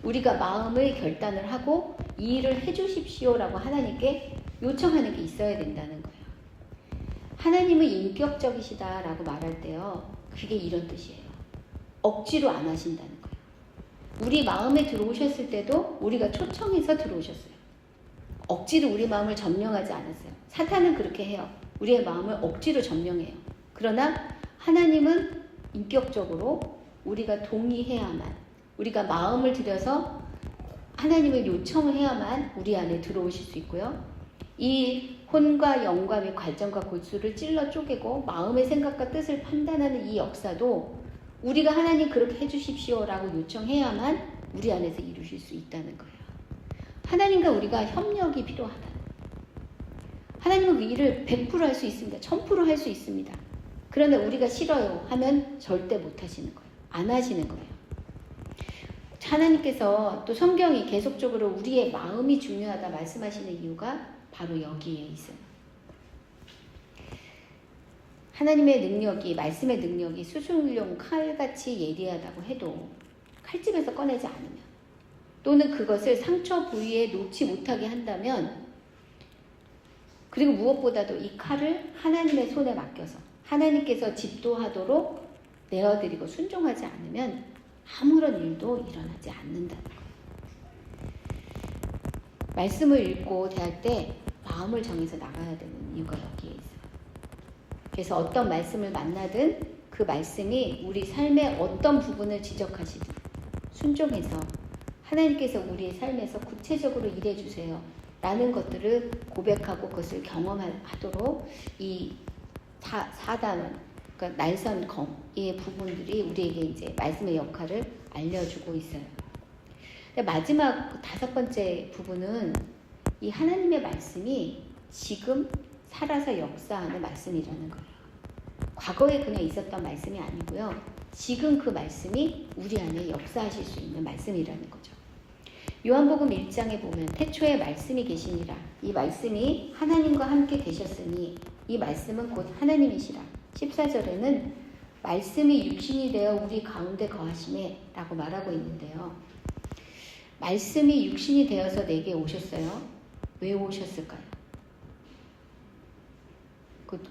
우리가 마음의 결단을 하고 이 일을 해주십시오라고 하나님께 요청하는 게 있어야 된다는 거예요. 하나님은 인격적이시다라고 말할 때요, 그게 이런 뜻이에요. 억지로 안 하신다는 거예요. 우리 마음에 들어오셨을 때도 우리가 초청해서 들어오셨어요. 억지로 우리 마음을 점령하지 않았어요. 사탄은 그렇게 해요. 우리의 마음을 억지로 점령해요. 그러나 하나님은 인격적으로 우리가 동의해야만, 우리가 마음을 들여서 하나님의 요청을 해야만 우리 안에 들어오실 수 있고요. 이 혼과 영과 및 관점과 골수를 찔러 쪼개고 마음의 생각과 뜻을 판단하는 이 역사도 우리가 하나님 그렇게 해주십시오라고 요청해야만 우리 안에서 이루실 수 있다는 거예요. 하나님과 우리가 협력이 필요하다. 하나님은 그 일을 100% 할 수 있습니다. 1000% 할 수 있습니다. 그런데 우리가 싫어요 하면 절대 못 하시는 거예요. 안 하시는 거예요. 하나님께서 또 성경이 계속적으로 우리의 마음이 중요하다 말씀하시는 이유가 바로 여기에 있어요. 하나님의 능력이, 말씀의 능력이 수술용 칼같이 예리하다고 해도 칼집에서 꺼내지 않으면, 또는 그것을 상처 부위에 놓지 못하게 한다면, 그리고 무엇보다도 이 칼을 하나님의 손에 맡겨서 하나님께서 집도하도록 내어드리고 순종하지 않으면 아무런 일도 일어나지 않는다는 거예요. 말씀을 읽고 대할 때 마음을 정해서 나가야 되는 이유가 여기에 있어요. 그래서 어떤 말씀을 만나든 그 말씀이 우리 삶의 어떤 부분을 지적하시든 순종해서 하나님께서 우리의 삶에서 구체적으로 일해주세요 라는 것들을 고백하고 그것을 경험하도록 이 4단원, 그러니까 날선검의 부분들이 우리에게 이제 말씀의 역할을 알려주고 있어요. 마지막 5번째 부분은 이 하나님의 말씀이 지금 살아서 역사하는 말씀이라는 거예요. 과거에 그냥 있었던 말씀이 아니고요. 지금 그 말씀이 우리 안에 역사하실 수 있는 말씀이라는 거죠. 요한복음 1장에 보면 태초에 말씀이 계시니라. 이 말씀이 하나님과 함께 계셨으니 이 말씀은 곧 하나님이시라. 14절에는 말씀이 육신이 되어 우리 가운데 거하시매 라고 말하고 있는데요. 말씀이 육신이 되어서 내게 오셨어요. 왜 오셨을까요?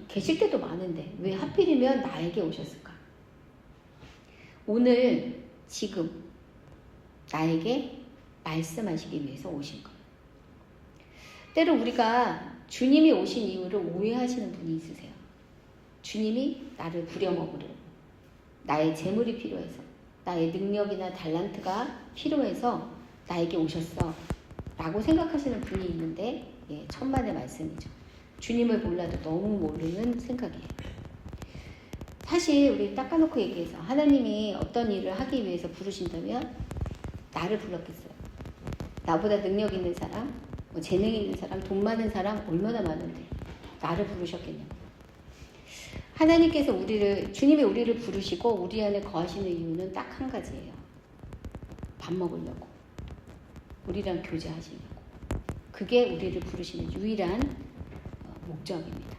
계실 때도 많은데 왜 하필이면 나에게 오셨을까? 오늘 지금 나에게 말씀하시기 위해서 오신 거예요. 때로 우리가 주님이 오신 이유를 오해하시는 분이 있으세요. 주님이 나를 부려먹으려, 나의 재물이 필요해서, 나의 능력이나 달란트가 필요해서 나에게 오셨어 라고 생각하시는 분이 있는데, 천만의 말씀이죠. 주님을 몰라도 너무 모르는 생각이에요. 사실 우리 닦아놓고 얘기해서 하나님이 어떤 일을 하기 위해서 부르신다면 나를 불렀겠어요. 나보다 능력 있는 사람, 재능 있는 사람, 돈 많은 사람 얼마나 많은데 나를 부르셨겠냐고. 하나님께서 주님이 우리를 부르시고 우리 안에 거하시는 이유는 딱 한 가지예요. 밥 먹으려고. 우리랑 교제하시려고. 그게 우리를 부르시는 유일한 목적입니다.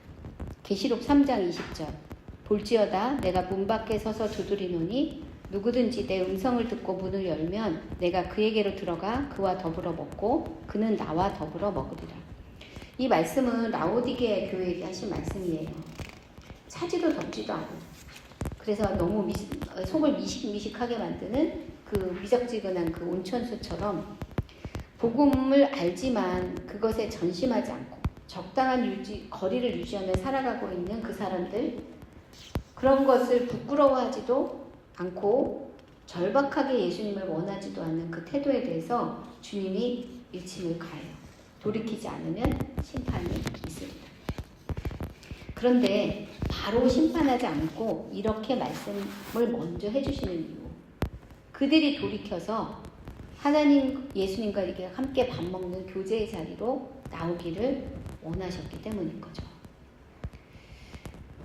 계시록 3장 20절. 볼지어다 내가 문 밖에 서서 두드리노니 누구든지 내 음성을 듣고 문을 열면 내가 그에게로 들어가 그와 더불어 먹고 그는 나와 더불어 먹으리라. 이 말씀은 라오디게 교회에게 하신 말씀이에요. 차지도 덥지도 않고, 그래서 너무 속을 미식미식하게 만드는 그 미적지근한 그 온천수처럼 복음을 알지만 그것에 전심하지 않고 적당한 거리를 유지하며 살아가고 있는 그 사람들, 그런 것을 부끄러워하지도 않고 절박하게 예수님을 원하지도 않는 그 태도에 대해서 주님이 일침을 가해요. 돌이키지 않으면 심판이 있습니다. 그런데 바로 심판하지 않고 이렇게 말씀을 먼저 해주시는 이유, 그들이 돌이켜서 하나님, 예수님과 이렇게 함께 밥 먹는 교제의 자리로 나오기를 원하셨기 때문인 거죠.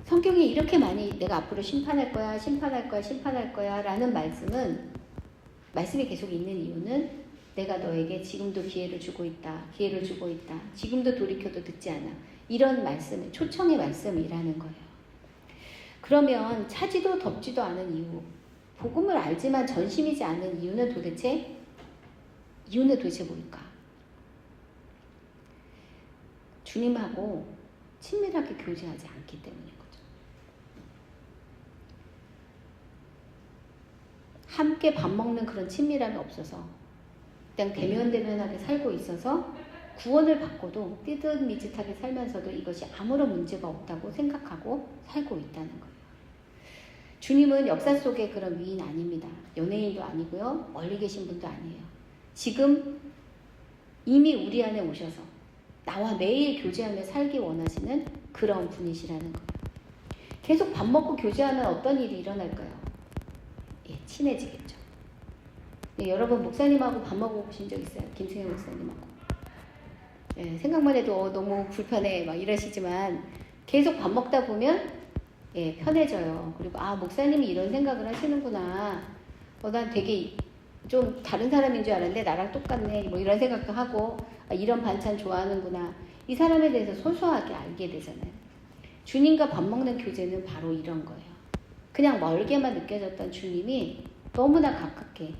성경이 이렇게 많이 내가 앞으로 심판할 거야, 심판할 거야, 심판할 거야 라는 말씀이 계속 있는 이유는 내가 너에게 지금도 기회를 주고 있다, 기회를 주고 있다, 지금도 돌이켜도 듣지 않아, 이런 말씀은 초청의 말씀이라는 거예요. 그러면 차지도 덥지도 않은 이유, 복음을 알지만 전심이지 않은 이유는 도대체 이유는 도대체 뭘까? 주님하고 친밀하게 교제하지 않기 때문인 거죠. 함께 밥 먹는 그런 친밀함이 없어서 그냥 대면대면하게 살고 있어서 구원을 받고도 띠듯미짓하게 살면서도 이것이 아무런 문제가 없다고 생각하고 살고 있다는 거예요. 주님은 역사 속의 그런 위인 아닙니다. 연예인도 아니고요. 멀리 계신 분도 아니에요. 지금 이미 우리 안에 오셔서 나와 매일 교제하며 살기 원하시는 그런 분이시라는 거예요. 계속 밥 먹고 교제하면 어떤 일이 일어날까요? 예, 친해지겠죠. 네, 여러분 목사님하고 밥 먹어보신 적 있어요? 김승현 목사님하고. 예, 생각만 해도 너무 불편해 막 이러시지만 계속 밥 먹다 보면 예, 편해져요. 그리고 목사님이 이런 생각을 하시는구나. 난 되게 좀 다른 사람인 줄 알았는데 나랑 똑같네. 뭐 이런 생각도 하고 이런 반찬 좋아하는구나. 이 사람에 대해서 소소하게 알게 되잖아요. 주님과 밥 먹는 교제는 바로 이런 거예요. 그냥 멀게만 느껴졌던 주님이 너무나 가깝게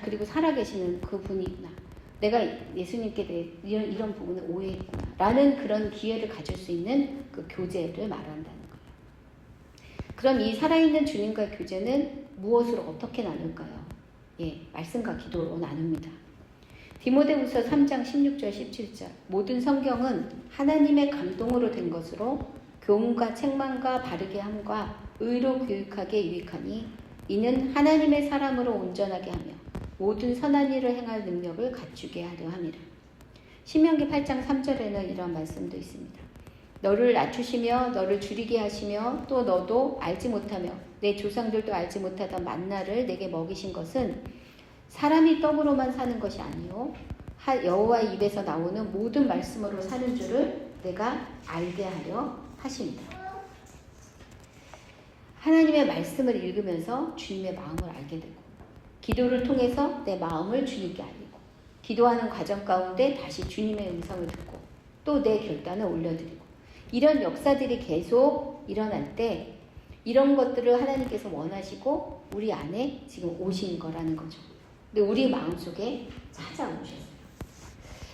그리고 살아계시는 그분이구나. 내가 예수님께 대해 이런 부분을 오해했구나. 라는 그런 기회를 가질 수 있는 그 교제를 말한다는 거예요. 그럼 이 살아있는 주님과의 교제는 무엇으로 어떻게 나눌까요? 예, 말씀과 기도로 나눕니다. 디모데후서 3장 16절 17절 모든 성경은 하나님의 감동으로 된 것으로 교훈과 책망과 바르게 함과 의로 교육하게 유익하니 이는 하나님의 사람으로 온전하게 하며 모든 선한 일을 행할 능력을 갖추게 하려 함이라. 신명기 8장 3절에는 이런 말씀도 있습니다. 너를 낮추시며 너를 줄이게 하시며 또 너도 알지 못하며 내 조상들도 알지 못하던 만나를 내게 먹이신 것은 사람이 떡으로만 사는 것이 아니요 여호와 입에서 나오는 모든 말씀으로 사는 줄을 내가 알게 하려 하십니다. 하나님의 말씀을 읽으면서 주님의 마음을 알게 되고 기도를 통해서 내 마음을 주님께 알리고 기도하는 과정 가운데 다시 주님의 음성을 듣고 또 내 결단을 올려드리고 이런 역사들이 계속 일어날 때 이런 것들을 하나님께서 원하시고 우리 안에 지금 오신 거라는 거죠. 근데 우리 마음속에 찾아오셨어요.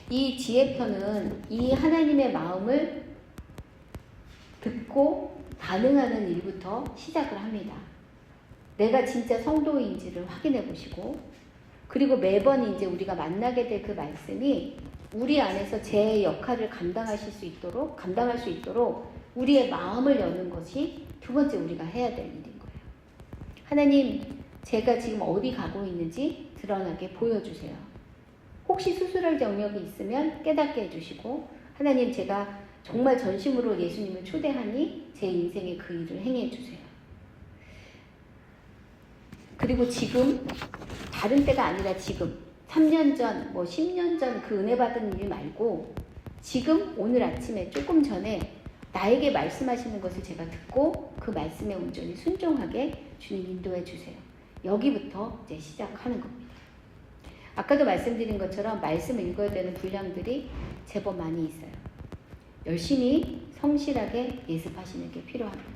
이 지혜편은 이 하나님의 마음을 듣고 반응하는 일부터 시작을 합니다. 내가 진짜 성도인지를 확인해 보시고 그리고 매번 이제 우리가 만나게 될 그 말씀이 우리 안에서 제 역할을 감당할 수 있도록 우리의 마음을 여는 것이 두 번째 우리가 해야 될 일인 거예요. 하나님, 제가 지금 어디 가고 있는지 드러나게 보여주세요. 혹시 수술할 영역이 있으면 깨닫게 해주시고 하나님, 제가 정말 전심으로 예수님을 초대하니 제 인생에 그 일을 행해 주세요. 그리고 지금 다른 때가 아니라 지금 3년 전, 10년 전 그 은혜 받은 일 말고 지금 오늘 아침에 조금 전에 나에게 말씀하시는 것을 제가 듣고 그 말씀에 온전히 순종하게 주님 인도해 주세요. 여기부터 이제 시작하는 겁니다. 아까도 말씀드린 것처럼 말씀을 읽어야 되는 분량들이 제법 많이 있어요. 열심히 성실하게 예습하시는 게 필요합니다.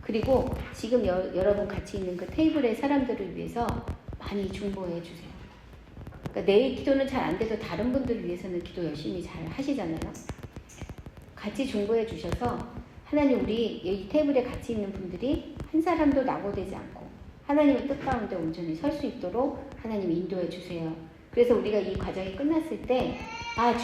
그리고 지금 여러분 같이 있는 그 테이블의 사람들을 위해서 많이 중보해 주세요. 그러니까 내 기도는 잘 안 돼도 다른 분들을 위해서는 기도 열심히 잘 하시잖아요. 같이 중보해 주셔서 하나님, 우리 이 테이블에 같이 있는 분들이 한 사람도 낙오되지 않고 하나님의 뜻 가운데 온전히 설 수 있도록 하나님 인도해 주세요. 그래서 우리가 이 과정이 끝났을 때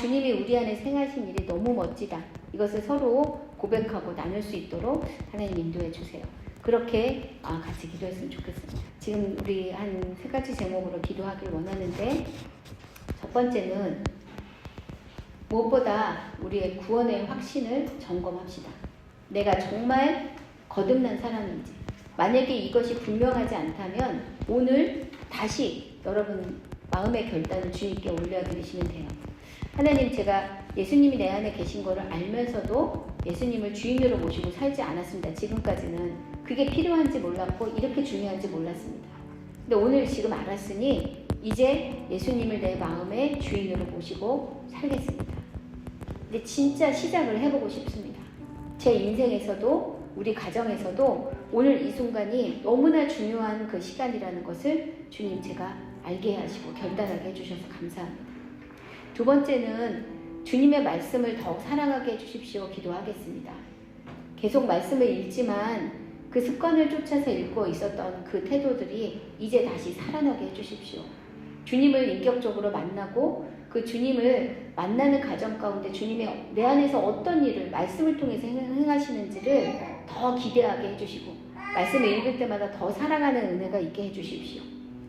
주님이 우리 안에 행하신 일이 너무 멋지다. 이것을 서로 고백하고 나눌 수 있도록 하나님 인도해 주세요. 그렇게 같이 기도했으면 좋겠습니다. 지금 우리 한 3가지 제목으로 기도하길 원하는데 첫 번째는 무엇보다 우리의 구원의 확신을 점검합시다. 내가 정말 거듭난 사람인지, 만약에 이것이 분명하지 않다면 오늘 다시 여러분 마음의 결단을 주님께 올려드리시면 돼요. 하나님, 제가 예수님이 내 안에 계신 것을 알면서도 예수님을 주인으로 모시고 살지 않았습니다. 지금까지는 그게 필요한지 몰랐고 이렇게 중요한지 몰랐습니다. 근데 오늘 지금 알았으니 이제 예수님을 내 마음의 주인으로 모시고 살겠습니다. 근데 진짜 시작을 해보고 싶습니다. 제 인생에서도 우리 가정에서도 오늘 이 순간이 너무나 중요한 그 시간이라는 것을 주님, 제가 알게 하시고 결단하게 해주셔서 감사합니다. 두 번째는 주님의 말씀을 더욱 사랑하게 해주십시오. 기도하겠습니다. 계속 말씀을 읽지만 그 습관을 쫓아서 읽고 있었던 그 태도들이 이제 다시 살아나게 해주십시오. 주님을 인격적으로 만나고 그 주님을 만나는 과정 가운데 주님의 내 안에서 어떤 일을 말씀을 통해서 행하시는지를 더 기대하게 해주시고 말씀을 읽을 때마다 더 사랑하는 은혜가 있게 해주십시오.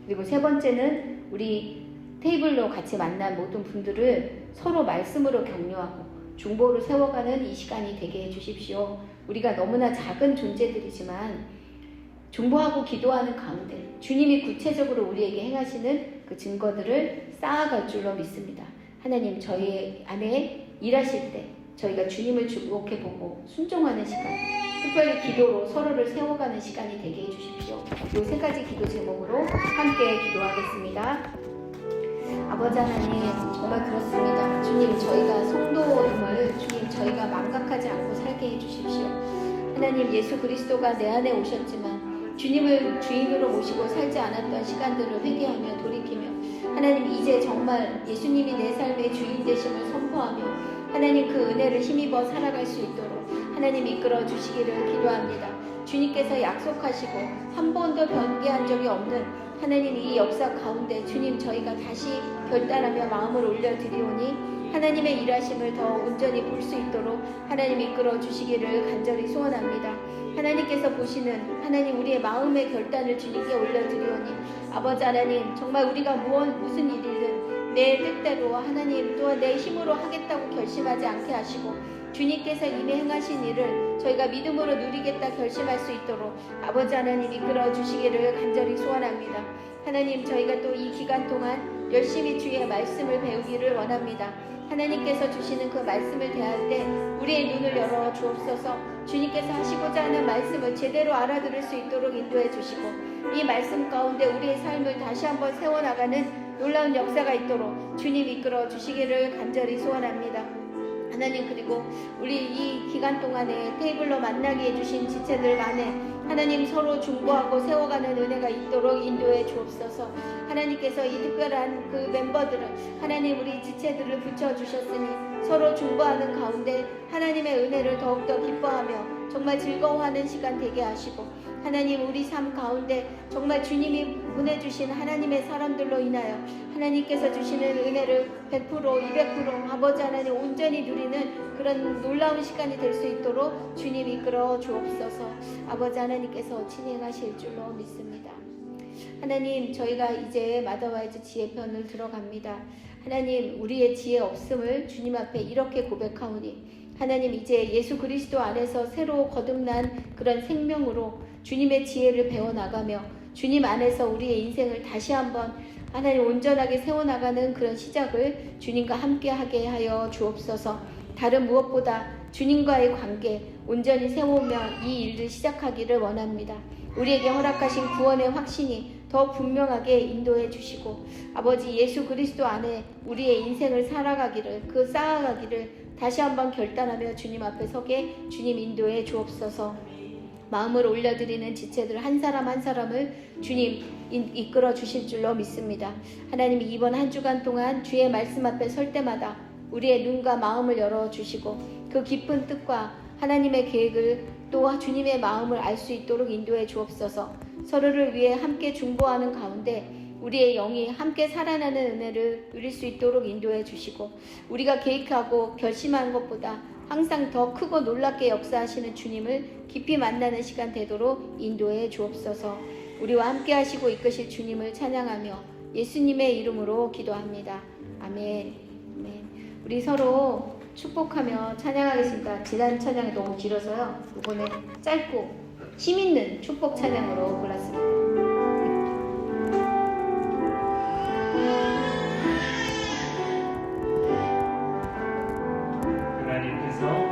그리고 세 번째는 우리 테이블로 같이 만난 모든 분들을 서로 말씀으로 격려하고 중보로 세워가는 이 시간이 되게 해주십시오. 우리가 너무나 작은 존재들이지만 중보하고 기도하는 가운데 주님이 구체적으로 우리에게 행하시는 그 증거들을 쌓아갈 줄로 믿습니다. 하나님, 저희 안에 일하실 때 저희가 주님을 주목해보고 순종하는 시간, 특별히 기도로 서로를 세워가는 시간이 되게 해주십시오. 이 세 가지 기도 제목으로 함께 기도하겠습니다. 아버지 하나님, 정말 그렇습니다. 주님, 저희가 성도임을 주님 저희가 망각하지 않고 살게 해주십시오. 하나님, 예수 그리스도가 내 안에 오셨지만 주님을 주인으로 모시고 살지 않았던 시간들을 회개하며 돌이키며 하나님, 이제 정말 예수님이 내 삶의 주인 되심을 선포하며 하나님 그 은혜를 힘입어 살아갈 수 있도록 하나님 이끌어 주시기를 기도합니다. 주님께서 약속하시고 한 번도 변개한 적이 없는 하나님 이 역사 가운데 주님 저희가 다시 결단하며 마음을 올려드리오니 하나님의 일하심을 더 온전히 볼 수 있도록 하나님 이끌어 주시기를 간절히 소원합니다. 하나님께서 보시는 하나님 우리의 마음의 결단을 주님께 올려드리오니 아버지 하나님, 정말 우리가 무슨 일이든 내 뜻대로 하나님 또한 내 힘으로 하겠다고 결심하지 않게 하시고 주님께서 이미 행하신 일을 저희가 믿음으로 누리겠다 결심할 수 있도록 아버지 하나님 이끌어 주시기를 간절히 소원합니다. 하나님, 저희가 또 이 기간 동안 열심히 주의 말씀을 배우기를 원합니다. 하나님께서 주시는 그 말씀을 대할 때 우리의 눈을 열어 주옵소서. 주님께서 하시고자 하는 말씀을 제대로 알아들을 수 있도록 인도해 주시고 이 말씀 가운데 우리의 삶을 다시 한번 세워나가는 놀라운 역사가 있도록 주님 이끌어 주시기를 간절히 소원합니다. 하나님, 그리고 우리 이 기간 동안에 테이블로 만나게 해주신 지체들 간에 하나님 서로 중보하고 세워가는 은혜가 있도록 인도해 주옵소서. 하나님께서 이 특별한 그 멤버들을 하나님 우리 지체들을 붙여주셨으니 서로 중보하는 가운데 하나님의 은혜를 더욱더 기뻐하며 정말 즐거워하는 시간 되게 하시고 하나님 우리 삶 가운데 정말 주님이 보내주신 하나님의 사람들로 인하여 하나님께서 주시는 은혜를 100% 200% 아버지 하나님 온전히 누리는 그런 놀라운 시간이 될 수 있도록 주님 이끌어 주옵소서. 아버지 하나님께서 진행하실 줄로 믿습니다. 하나님, 저희가 이제 마더와이즈 지혜편을 들어갑니다. 하나님, 우리의 지혜 없음을 주님 앞에 이렇게 고백하오니 하나님, 이제 예수 그리스도 안에서 새로 거듭난 그런 생명으로 주님의 지혜를 배워나가며 주님 안에서 우리의 인생을 다시 한번 하나님 온전하게 세워나가는 그런 시작을 주님과 함께하게 하여 주옵소서. 다른 무엇보다 주님과의 관계 온전히 세우며 이 일을 시작하기를 원합니다. 우리에게 허락하신 구원의 확신이 더 분명하게 인도해 주시고 아버지 예수 그리스도 안에 우리의 인생을 살아가기를 그 쌓아가기를 다시 한번 결단하며 주님 앞에 서게 주님 인도해 주옵소서. 마음을 올려드리는 지체들 한 사람 한 사람을 주님 이끌어 주실 줄로 믿습니다. 하나님, 이번 한 주간 동안 주의 말씀 앞에 설 때마다 우리의 눈과 마음을 열어주시고 그 깊은 뜻과 하나님의 계획을 또 주님의 마음을 알 수 있도록 인도해 주옵소서. 서로를 위해 함께 중보하는 가운데 우리의 영이 함께 살아나는 은혜를 누릴 수 있도록 인도해 주시고 우리가 계획하고 결심한 것보다 항상 더 크고 놀랍게 역사하시는 주님을 깊이 만나는 시간 되도록 인도해 주옵소서. 우리와 함께 하시고 이끄실 주님을 찬양하며 예수님의 이름으로 기도합니다. 아멘. 아멘. 우리 서로 축복하며 찬양하겠습니다. 지난 찬양이 너무 길어서요. 이번에 짧고 힘있는 축복 찬양으로 골랐습니다. 하나님께서